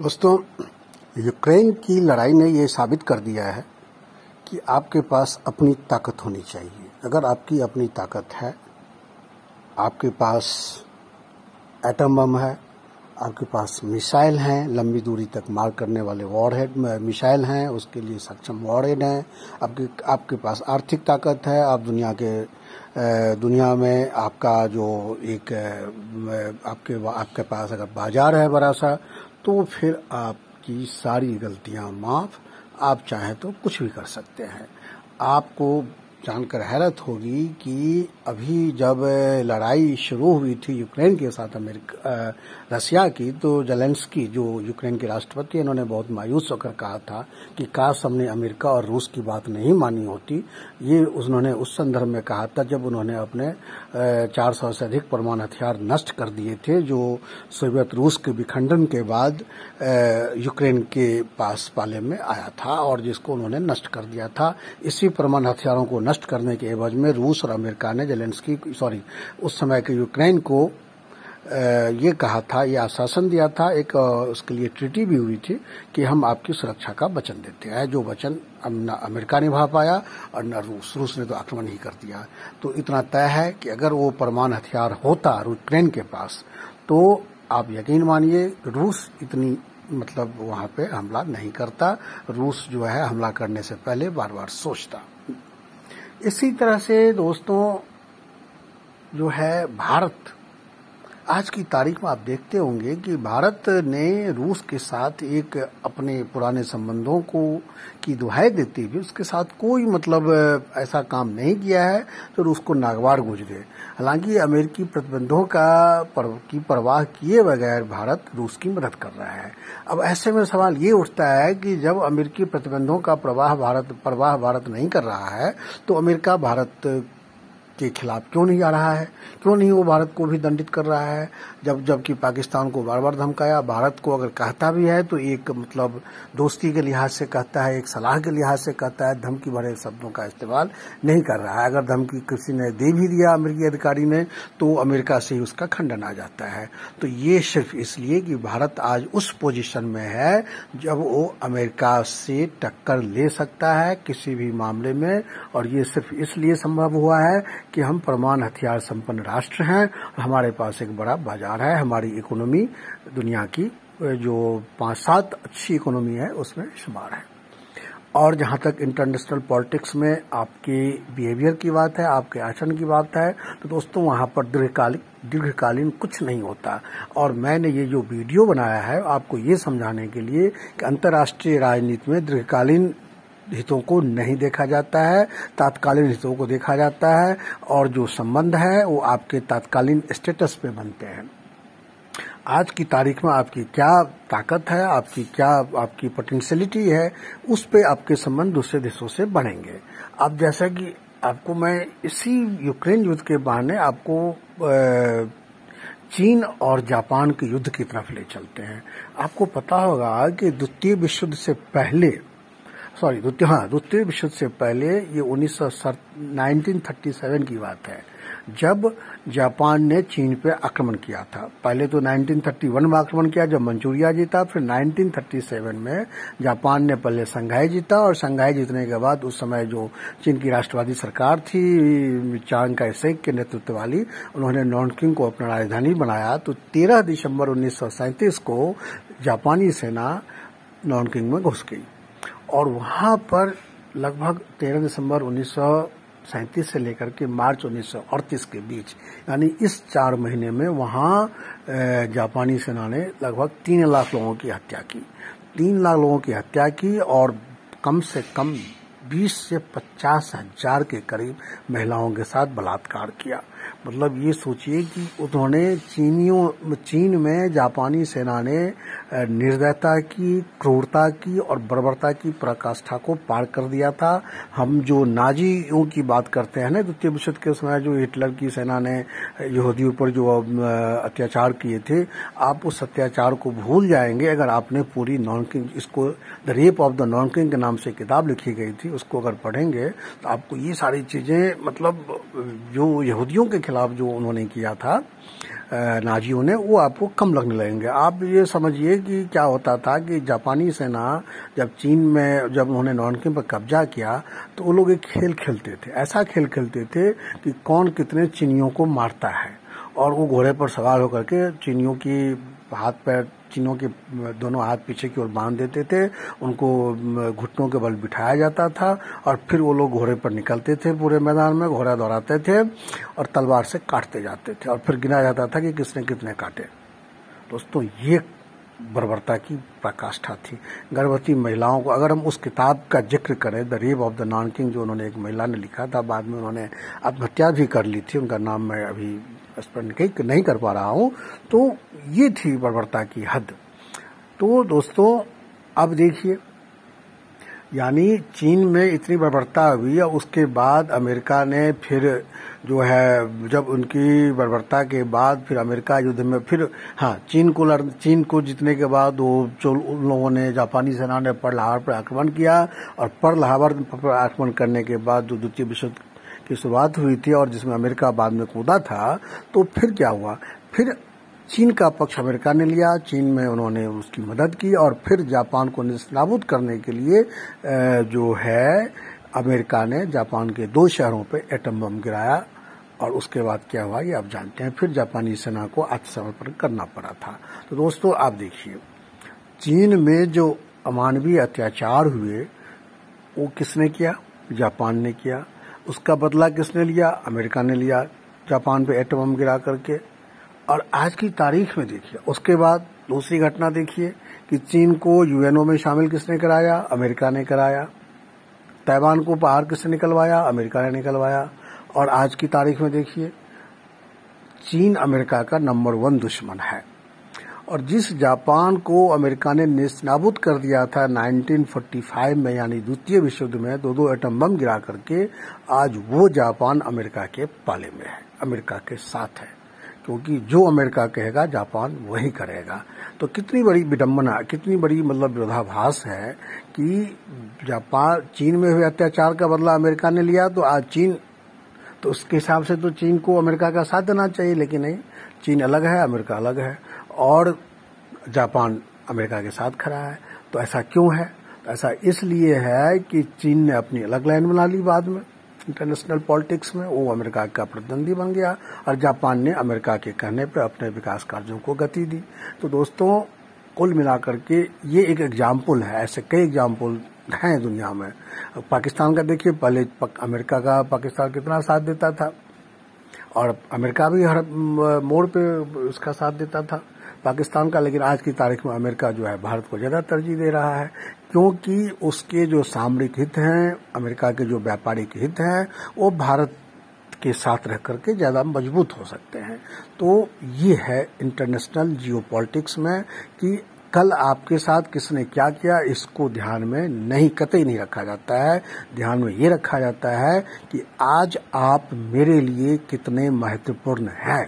दोस्तों, यूक्रेन की लड़ाई ने ये साबित कर दिया है कि आपके पास अपनी ताकत होनी चाहिए। अगर आपकी अपनी ताकत है, आपके पास एटम बम है, आपके पास मिसाइल हैं, लंबी दूरी तक मार करने वाले वॉरहेड मिसाइल हैं, उसके लिए सक्षम वॉरहेड हैं, आपके पास आर्थिक ताकत है, आप दुनिया में आपका जो एक आपके पास अगर बाजार है बड़ा सा, तो फिर आपकी सारी गलतियां माफ। आप चाहें तो कुछ भी कर सकते हैं। आपको जानकर हैरत होगी कि अभी जब लड़ाई शुरू हुई थी यूक्रेन के साथ रसिया की, तो जेलेंस्की जो यूक्रेन के राष्ट्रपति, इन्होंने बहुत मायूस होकर कहा था कि काश हमने अमेरिका और रूस की बात नहीं मानी होती। ये उन्होंने उस संदर्भ में कहा था जब उन्होंने अपने 400 से अधिक परमाणु हथियार नष्ट कर दिए थे, जो सोवियत रूस के विखंडन के बाद यूक्रेन के पास पाले में आया था और जिसको उन्होंने नष्ट कर दिया था। इसी परमाणु हथियारों को नष्ट करने के एवज में रूस और अमेरिका ने उस समय के यूक्रेन को ये कहा था, ये आश्वासन दिया था, एक उसके लिए ट्रीटी भी हुई थी कि हम आपकी सुरक्षा का वचन देते हैं, जो वचन न अमेरिका निभा पाया और न रूस ने तो आक्रमण ही कर दिया। तो इतना तय है कि अगर वो परमाणु हथियार होता यूक्रेन के पास, तो आप यकीन मानिए रूस इतनी वहां पे हमला नहीं करता। रूस जो है हमला करने से पहले बार बार सोचता। इसी तरह से दोस्तों जो है भारत, आज की तारीख में आप देखते होंगे कि भारत ने रूस के साथ एक अपने पुराने संबंधों की दुहाई देते हुए उसके साथ कोई ऐसा काम नहीं किया है तो रूस को नागवार गुजरे। हालांकि अमेरिकी प्रतिबंधों की परवाह किए बगैर भारत रूस की मदद कर रहा है। अब ऐसे में सवाल ये उठता है कि जब अमेरिकी प्रतिबंधों का परवाह भारत नहीं कर रहा है, तो अमेरिका भारत के खिलाफ क्यों नहीं आ रहा है? क्यों नहीं वो भारत को भी दंडित कर रहा है? जबकि पाकिस्तान को बार बार धमकाया, भारत को अगर कहता भी है तो एक दोस्ती के लिहाज से कहता है, एक सलाह के लिहाज से कहता है, धमकी भरे शब्दों का इस्तेमाल नहीं कर रहा है। अगर धमकी किसी ने दे भी दिया अमेरिकी अधिकारी ने, तो अमेरिका से ही उसका खंडन आ जाता है। तो ये सिर्फ इसलिए कि भारत आज उस पोजीशन में है जब वो अमेरिका से टक्कर ले सकता है किसी भी मामले में, और ये सिर्फ इसलिए संभव हुआ है कि हम परमाणु हथियार संपन्न राष्ट्र हैं और हमारे पास एक बड़ा बाजार है। हमारी इकोनॉमी दुनिया की जो 5-7 अच्छी इकोनॉमी है उसमें शुमार है। और जहां तक इंटरनेशनल पॉलिटिक्स में आपके बिहेवियर की बात है, आपके आचरण की बात है, तो दोस्तों वहां पर दीर्घकालीन कुछ नहीं होता। और मैंने ये जो वीडियो बनाया है आपको ये समझाने के लिए कि अंतर्राष्ट्रीय राजनीति में दीर्घकालीन हितों को नहीं देखा जाता है, तात्कालीन हितों को देखा जाता है, और जो संबंध है वो आपके तात्कालीन स्टेटस पे बनते हैं। आज की तारीख में आपकी क्या ताकत है, आपकी पोटेंशियलिटी है, उस पे आपके संबंध दूसरे देशों से बढ़ेंगे। अब जैसा कि आपको मैं इसी यूक्रेन युद्ध के बहाने आपको चीन और जापान के युद्ध की तरफ ले चलते हैं। आपको पता होगा कि द्वितीय विश्व युद्ध से पहले ये 1937 की बात है, जब जापान ने चीन पे आक्रमण किया था। पहले तो 1931 में आक्रमण किया जब मंचूरिया जीता, फिर 1937 में जापान ने पहले संघाई जीता, और संघाई जीतने के बाद उस समय जो चीन की राष्ट्रवादी सरकार थी चांग काई-शेक के नेतृत्व वाली, उन्होंने नॉनकिंग को अपना राजधानी बनाया। तो 13 दिसंबर 1937 को जापानी सेना नॉनकिंग में घुस गई और वहां पर लगभग 13 दिसंबर 1937 से लेकर के मार्च 1938 के बीच, यानी इस 4 महीने में वहां जापानी सेना ने लगभग 3 लाख लोगों की हत्या की। 3 लाख लोगों की हत्या की और कम से कम 20 से 50 हजार के करीब महिलाओं के साथ बलात्कार किया। ये सोचिए कि उन्होंने चीन में जापानी सेना ने निर्दयता की, क्रूरता की और बर्बरता की पराकाष्ठा को पार कर दिया था। हम जो नाजियों की बात करते हैं ना, द्वितीय विश्व युद्ध के समय जो हिटलर की सेना ने यहूदियों पर जो अत्याचार किए थे, आप उस अत्याचार को भूल जाएंगे अगर आपने पूरी नॉनकिंग, इसको द रेप ऑफ द नॉनकिंग के नाम से किताब लिखी गई थी, उसको अगर पढ़ेंगे तो आपको ये सारी चीजें जो यहूदियों के खिलाफ जो उन्होंने किया था नाजियों ने, वो आपको कम लगने लगेंगे। आप ये समझिए कि क्या होता था कि जापानी सेना जब चीन में जब उन्होंने नानकिंग पर कब्जा किया तो वो लोग एक खेल खेलते थे, ऐसा खेल खेलते थे कि कौन कितने चीनियों को मारता है, और वो घोड़े पर सवार होकर के चीनियों की हाथ पैर, चीनियों के दोनों हाथ पीछे की ओर बांध देते थे, उनको घुटनों के बल बिठाया जाता था और फिर वो लोग घोड़े पर निकलते थे, पूरे मैदान में घोड़ा दौड़ाते थे और तलवार से काटते जाते थे और फिर गिना जाता था कि किसने कितने काटे। दोस्तों, ये बर्बरता की पराकाष्ठा थी। गर्भवती महिलाओं को, अगर हम उस किताब का जिक्र करें, the rape of the Nanking, जो उन्होंने एक महिला ने लिखा था, बाद में उन्होंने आत्महत्या भी कर ली थी, उनका नाम मैं अभी स्पष्ट नहीं कर पा रहा हूं, तो ये थी बर्बरता की हद। तो दोस्तों, अब देखिए, यानी चीन में इतनी बर्बरता हुई और उसके बाद अमेरिका ने फिर जो है, जब उनकी बर्बरता के बाद फिर अमेरिका युद्ध में फिर चीन को जीतने के बाद वो जो उन लोगों ने, जापानी सेना ने पर्ल हार्बर पर आक्रमण किया, और पर्ल हार्बर पर आक्रमण करने के बाद जो द्वितीय विश्व की शुरुआत हुई थी और जिसमें अमेरिका बाद में कूदा था, तो फिर क्या हुआ, फिर चीन का पक्ष अमेरिका ने लिया, चीन में उन्होंने उसकी मदद की और फिर जापान को निस्नाबूद करने के लिए जो है अमेरिका ने जापान के 2 शहरों पे एटम बम गिराया, और उसके बाद क्या हुआ ये आप जानते हैं, फिर जापानी सेना को आत्मसमर्पण करना पड़ा था। तो दोस्तों, आप देखिए, चीन में जो अमानवीय अत्याचार हुए वो किसने किया? जापान ने किया। उसका बदला किसने लिया? अमेरिका ने लिया, जापान पे एटम बम गिरा करके। और आज की तारीख में देखिए, उसके बाद दूसरी घटना देखिए कि चीन को यूएनओ में शामिल किसने कराया? अमेरिका ने कराया। ताइवान को बाहर किसने निकलवाया? अमेरिका ने निकलवाया। और आज की तारीख में देखिए, चीन अमेरिका का नंबर 1 दुश्मन है। और जिस जापान को अमेरिका ने नेस्तनाबूद कर दिया था 1945 में, यानी द्वितीय विश्व युद्ध में 2 एटम बम गिरा करके, आज वो जापान अमेरिका के पाले में है, अमेरिका के साथ है, क्योंकि जो अमेरिका कहेगा जापान वही करेगा। तो कितनी बड़ी विडंबना, कितनी बड़ी विरोधाभास है कि चीन में हुए अत्याचार का बदला अमेरिका ने लिया, तो आज चीन, तो उसके हिसाब से तो चीन को अमेरिका का साथ देना चाहिए, लेकिन नहीं, चीन अलग है, अमेरिका अलग है, और जापान अमेरिका के साथ खड़ा है। तो ऐसा क्यों है? तो ऐसा इसलिए है कि चीन ने अपनी अलग लाइन बना ली बाद में इंटरनेशनल पॉलिटिक्स में, वो अमेरिका का प्रतिद्वंदी बन गया, और जापान ने अमेरिका के कहने पर अपने विकास कार्यों को गति दी। तो दोस्तों, कुल मिलाकर के ये एक एग्जाम्पल है, ऐसे कई एग्जाम्पल हैं दुनिया में। पाकिस्तान का देखिए, पहले अमेरिका का पाकिस्तान कितना साथ देता था, और अमेरिका भी हर मोड़ पे उसका साथ देता था पाकिस्तान का, लेकिन आज की तारीख में अमेरिका जो है भारत को ज्यादा तरजीह दे रहा है, क्योंकि उसके जो सामरिक हित हैं, अमेरिका के जो व्यापारिक हित हैं, वो भारत के साथ रह करके ज्यादा मजबूत हो सकते हैं। तो ये है इंटरनेशनल जियोपॉलिटिक्स में कि कल आपके साथ किसने क्या किया, इसको ध्यान में कतई नहीं रखा जाता है। ध्यान में ये रखा जाता है कि आज आप मेरे लिए कितने महत्वपूर्ण हैं।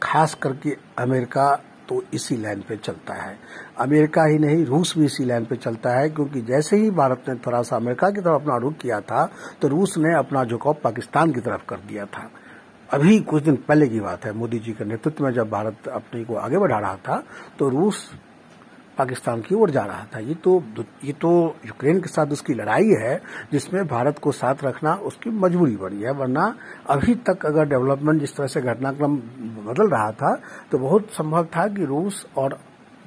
खास करके अमेरिका तो इसी लाइन पे चलता है। अमेरिका ही नहीं, रूस भी इसी लाइन पे चलता है, क्योंकि जैसे ही भारत ने थोड़ा सा अमेरिका की तरफ अपना रुख किया था, तो रूस ने अपना झुकाव पाकिस्तान की तरफ कर दिया था। अभी कुछ दिन पहले की बात है, मोदी जी के नेतृत्व में जब भारत अपने को आगे बढ़ा रहा था, तो रूस पाकिस्तान की ओर जा रहा था। ये तो यूक्रेन के साथ उसकी लड़ाई है, जिसमें भारत को साथ रखना उसकी मजबूरी बनी है, वरना अभी तक अगर डेवलपमेंट जिस तरह से घटनाक्रम बदल रहा था, तो बहुत संभव था कि रूस और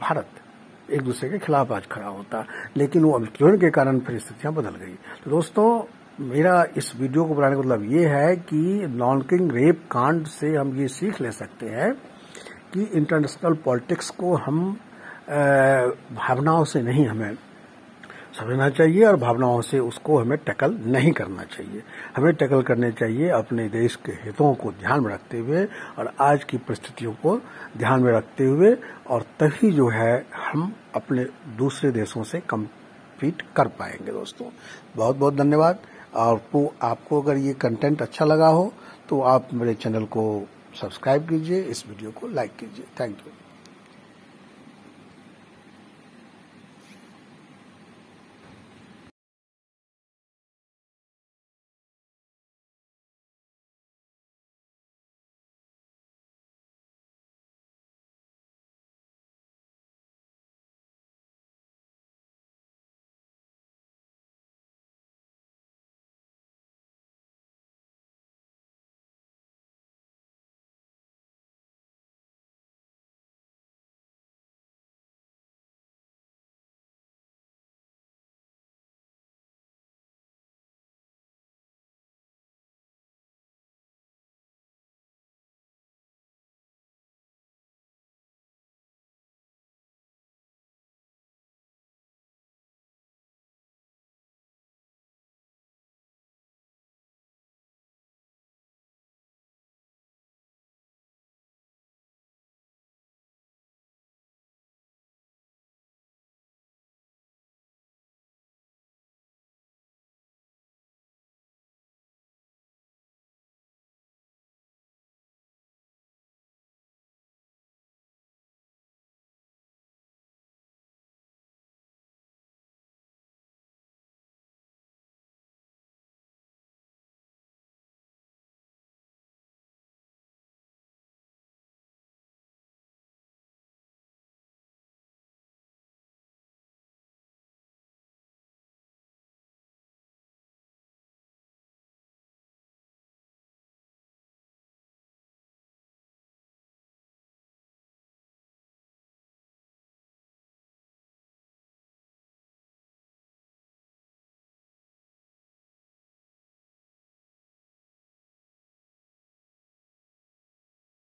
भारत एक दूसरे के खिलाफ आज खड़ा होता, लेकिन वो यूक्रेन के कारण फिर स्थितियां बदल गई। तो दोस्तों, मेरा इस वीडियो को बनाने का मतलब ये है कि नानकिंग रेप कांड से हम ये सीख ले सकते हैं कि इंटरनेशनल पॉलिटिक्स को हम भावनाओं से नहीं हमें समझना चाहिए, और भावनाओं से उसको हमें टैकल नहीं करना चाहिए। हमें टैकल करने चाहिए अपने देश के हितों को ध्यान में रखते हुए और आज की परिस्थितियों को ध्यान में रखते हुए, और तभी जो है हम अपने दूसरे देशों से कम्पीट कर पाएंगे। दोस्तों, बहुत बहुत धन्यवाद। आपको अगर ये कंटेंट अच्छा लगा हो तो आप मेरे चैनल को सब्सक्राइब कीजिए, इस वीडियो को लाइक कीजिए। Thank you.